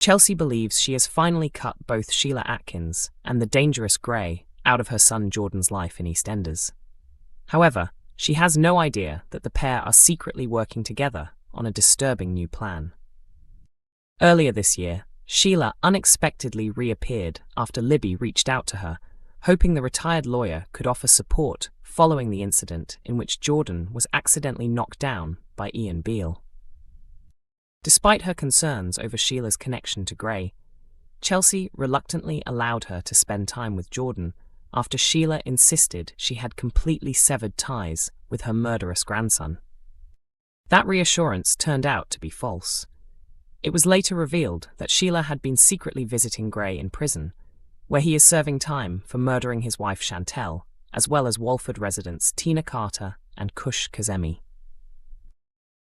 Chelsea believes she has finally cut both Sheila Atkins and the dangerous Gray out of her son Jordan's life in EastEnders. However, she has no idea that the pair are secretly working together on a disturbing new plan. Earlier this year, Sheila unexpectedly reappeared after Libby reached out to her, hoping the retired lawyer could offer support following the incident in which Jordan was accidentally knocked down by Beale. Despite her concerns over Sheila's connection to Gray, Chelsea reluctantly allowed her to spend time with Jordan after Sheila insisted she had completely severed ties with her murderous grandson. That reassurance turned out to be false. It was later revealed that Sheila had been secretly visiting Gray in prison, where he is serving time for murdering his wife Chantel, as well as Walford residents Tina Carter and Kush Kazemi.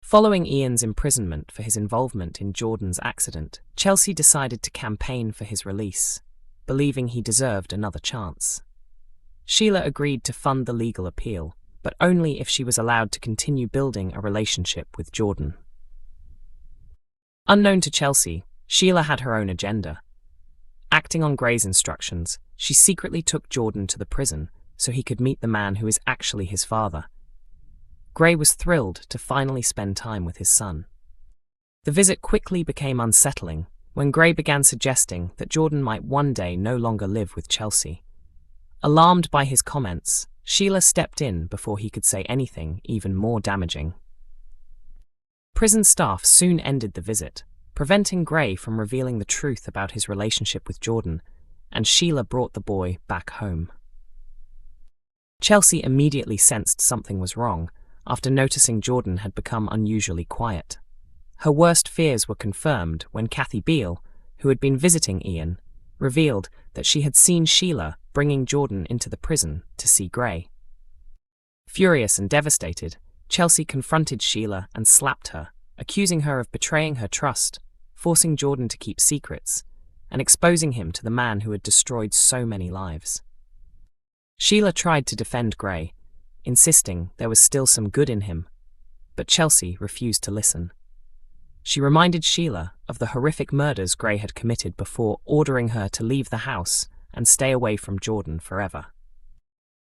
Following Ian's imprisonment for his involvement in Jordan's accident, Chelsea decided to campaign for his release, believing he deserved another chance. Sheila agreed to fund the legal appeal, but only if she was allowed to continue building a relationship with Jordan. Unknown to Chelsea, Sheila had her own agenda. Acting on Gray's instructions, she secretly took Jordan to the prison so he could meet the man who is actually his father. Gray was thrilled to finally spend time with his son. The visit quickly became unsettling when Gray began suggesting that Jordan might one day no longer live with Chelsea. Alarmed by his comments, Sheila stepped in before he could say anything even more damaging. Prison staff soon ended the visit, preventing Gray from revealing the truth about his relationship with Jordan, and Sheila brought the boy back home. Chelsea immediately sensed something was wrong after noticing Jordan had become unusually quiet. Her worst fears were confirmed when Kathy Beale, who had been visiting Ian, revealed that she had seen Sheila bringing Jordan into the prison to see Gray. Furious and devastated, Chelsea confronted Sheila and slapped her, accusing her of betraying her trust, forcing Jordan to keep secrets, and exposing him to the man who had destroyed so many lives. Sheila tried to defend Gray, insisting there was still some good in him, but Chelsea refused to listen. She reminded Sheila of the horrific murders Gray had committed before ordering her to leave the house and stay away from Jordan forever.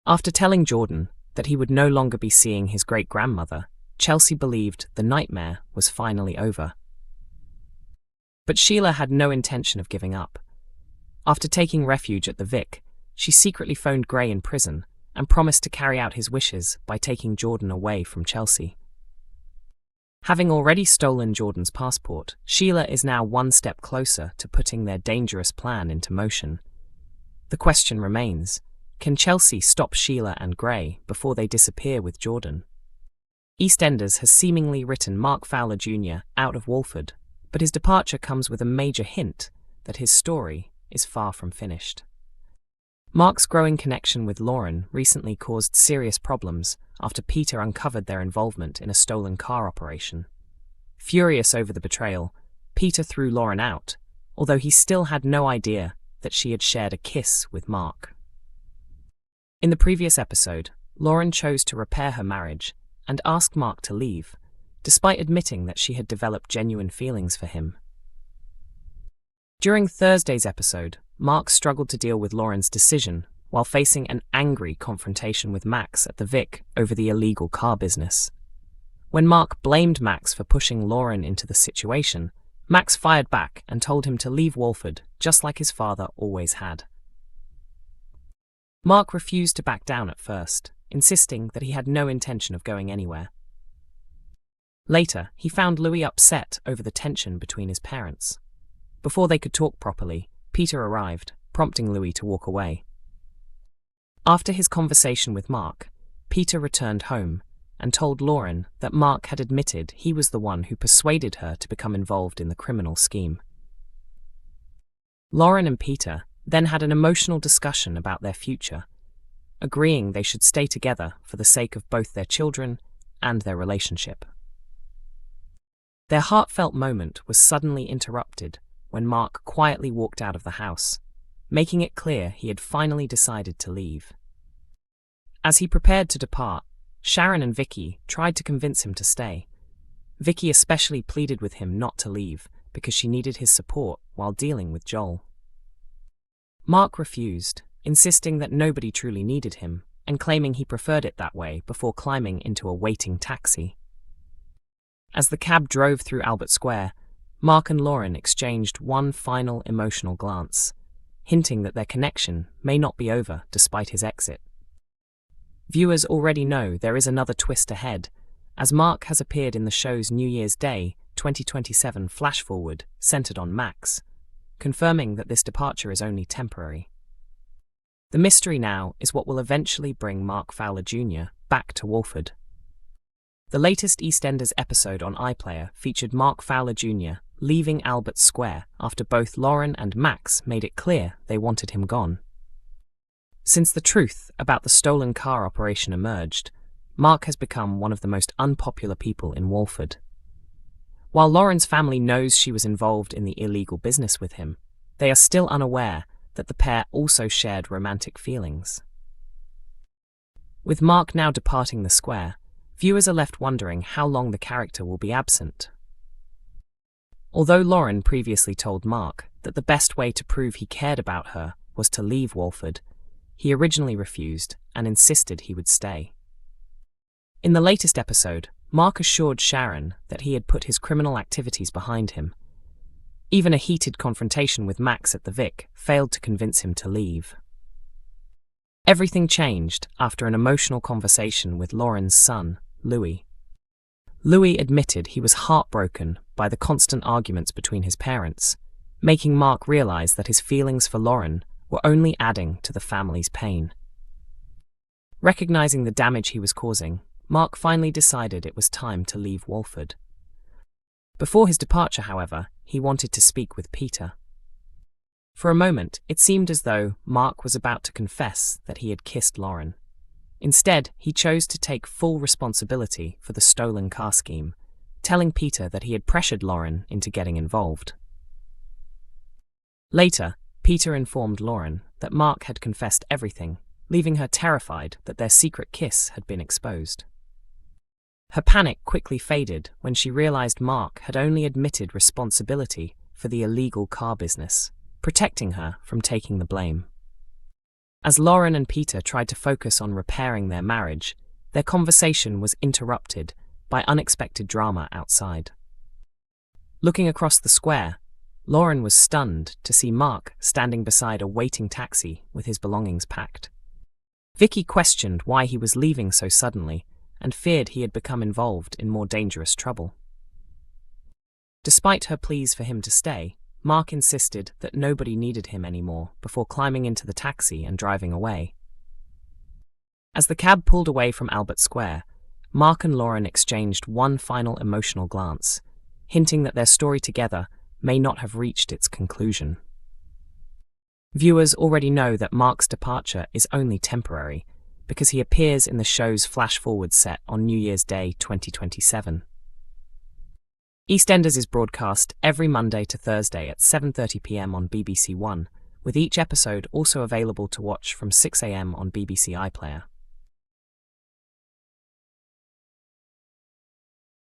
After telling Jordan that he would no longer be seeing his great-grandmother, Chelsea believed the nightmare was finally over. But Sheila had no intention of giving up. After taking refuge at the Vic, she secretly phoned Gray in prison and promised to carry out his wishes by taking Jordan away from Chelsea. Having already stolen Jordan's passport, Sheila is now one step closer to putting their dangerous plan into motion. The question remains, can Chelsea stop Sheila and Gray before they disappear with Jordan? EastEnders has seemingly written Mark Fowler Jr. out of Walford, but his departure comes with a major hint that his story is far from finished. Mark's growing connection with Lauren recently caused serious problems after Peter uncovered their involvement in a stolen car operation. Furious over the betrayal, Peter threw Lauren out, although he still had no idea that she had shared a kiss with Mark. In the previous episode, Lauren chose to repair her marriage and ask Mark to leave, despite admitting that she had developed genuine feelings for him. During Thursday's episode, Mark struggled to deal with Lauren's decision while facing an angry confrontation with Max at the Vic over the illegal car business. When Mark blamed Max for pushing Lauren into the situation, Max fired back and told him to leave Walford, just like his father always had. Mark refused to back down at first, insisting that he had no intention of going anywhere. Later, he found Louis upset over the tension between his parents. Before they could talk properly, Peter arrived, prompting Louis to walk away. After his conversation with Mark, Peter returned home and told Lauren that Mark had admitted he was the one who persuaded her to become involved in the criminal scheme. Lauren and Peter then had an emotional discussion about their future, agreeing they should stay together for the sake of both their children and their relationship. Their heartfelt moment was suddenly interrupted when Mark quietly walked out of the house, making it clear he had finally decided to leave. As he prepared to depart, Sharon and Vicky tried to convince him to stay. Vicky especially pleaded with him not to leave because she needed his support while dealing with Joel. Mark refused, insisting that nobody truly needed him, and claiming he preferred it that way before climbing into a waiting taxi. As the cab drove through Albert Square, Mark and Lauren exchanged one final emotional glance, hinting that their connection may not be over despite his exit. Viewers already know there is another twist ahead, as Mark has appeared in the show's New Year's Day 2027 flash-forward centered on Max, confirming that this departure is only temporary. The mystery now is what will eventually bring Mark Fowler Jr. back to Walford. The latest EastEnders episode on iPlayer featured Mark Fowler Jr. leaving Albert Square after both Lauren and Max made it clear they wanted him gone. Since the truth about the stolen car operation emerged, Mark has become one of the most unpopular people in Walford. While Lauren's family knows she was involved in the illegal business with him, they are still unaware that the pair also shared romantic feelings. With Mark now departing the square, viewers are left wondering how long the character will be absent. Although Lauren previously told Mark that the best way to prove he cared about her was to leave Walford, he originally refused and insisted he would stay. In the latest episode, Mark assured Sharon that he had put his criminal activities behind him. Even a heated confrontation with Max at the Vic failed to convince him to leave. Everything changed after an emotional conversation with Lauren's son, Louis. Louis admitted he was heartbroken by the constant arguments between his parents, making Mark realize that his feelings for Lauren were only adding to the family's pain. Recognizing the damage he was causing, Mark finally decided it was time to leave Walford. Before his departure, however, he wanted to speak with Peter. For a moment, it seemed as though Mark was about to confess that he had kissed Lauren. Instead, he chose to take full responsibility for the stolen car scheme, telling Peter that he had pressured Lauren into getting involved. Later, Peter informed Lauren that Mark had confessed everything, leaving her terrified that their secret kiss had been exposed. Her panic quickly faded when she realized Mark had only admitted responsibility for the illegal car business, protecting her from taking the blame. As Lauren and Peter tried to focus on repairing their marriage, their conversation was interrupted by unexpected drama outside. Looking across the square, Lauren was stunned to see Mark standing beside a waiting taxi with his belongings packed. Vicky questioned why he was leaving so suddenly and feared he had become involved in more dangerous trouble. Despite her pleas for him to stay, Mark insisted that nobody needed him anymore before climbing into the taxi and driving away. As the cab pulled away from Albert Square, Mark and Lauren exchanged one final emotional glance, hinting that their story together may not have reached its conclusion. Viewers already know that Mark's departure is only temporary because he appears in the show's flash-forward set on New Year's Day 2027. EastEnders is broadcast every Monday to Thursday at 7:30 p.m. on BBC One, with each episode also available to watch from 6 a.m. on BBC iPlayer.